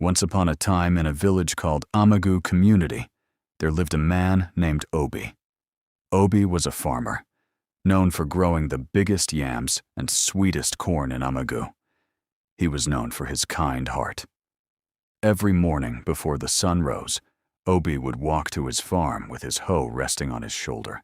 Once upon a time, in a village called Amagu Community, there lived a man named Obi. Obi was a farmer, known for growing the biggest yams and sweetest corn in Amagu. He was known for his kind heart. Every morning before the sun rose, Obi would walk to his farm with his hoe resting on his shoulder.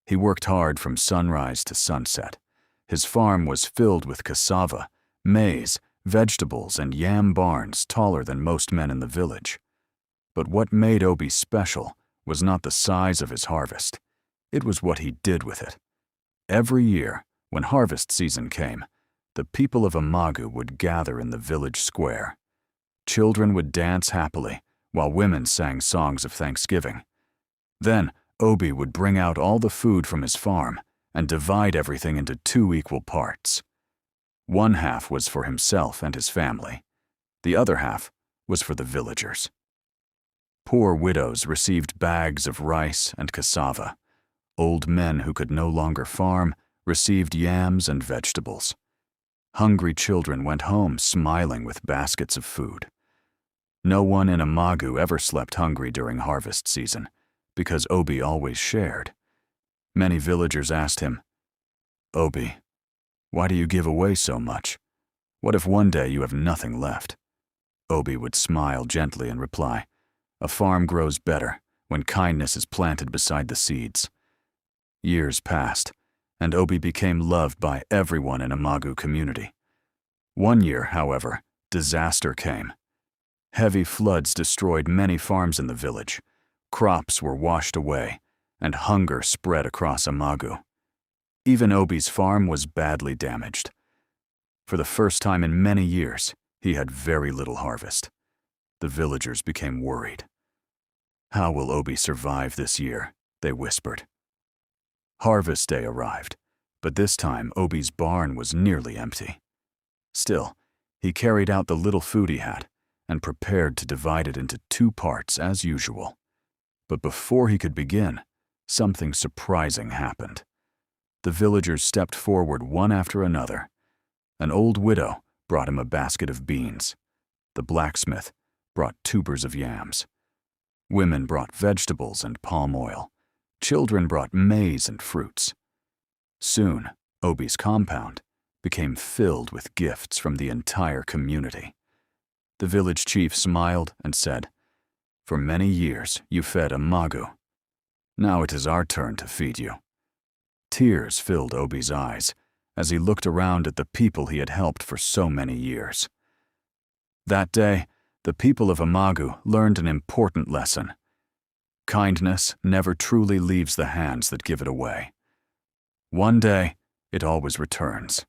He worked hard from sunrise to sunset. His farm was filled with cassava, maize, vegetables, and yam barns taller than most men in the village. But what made Obi special was not the size of his harvest. It was what he did with it. Every year, when harvest season came, the people of Amagu would gather in the village square. Children would dance happily, while women sang songs of thanksgiving. Then, Obi would bring out all the food from his farm and divide everything into 2 equal parts. One half was for himself and his family. The other half was for the villagers. Poor widows received bags of rice and cassava. Old men who could no longer farm received yams and vegetables. Hungry children went home smiling with baskets of food. No one in Amagu ever slept hungry during harvest season, because Obi always shared. Many villagers asked him, "Obi, why do you give away so much? What if one day you have nothing left?" Obi would smile gently and reply, "A farm grows better when kindness is planted beside the seeds." Years passed, and Obi became loved by everyone in Amagu Community. One year, however, disaster came. Heavy floods destroyed many farms in the village. Crops were washed away, and hunger spread across Amagu. Even Obi's farm was badly damaged. For the first time in many years, he had very little harvest. The villagers became worried. "How will Obi survive this year?" they whispered. Harvest day arrived, but this time Obi's barn was nearly empty. Still, he carried out the little food he had and prepared to divide it into 2 parts as usual. But before he could begin, something surprising happened. The villagers stepped forward one after another. An old widow brought him a basket of beans. The blacksmith brought tubers of yams. Women brought vegetables and palm oil. Children brought maize and fruits. Soon, Obi's compound became filled with gifts from the entire community. The village chief smiled and said, "For many years you fed Amagu. Now it is our turn to feed you." Tears filled Obi's eyes as he looked around at the people he had helped for so many years. That day, the people of Amagu learned an important lesson. Kindness never truly leaves the hands that give it away. One day, it always returns.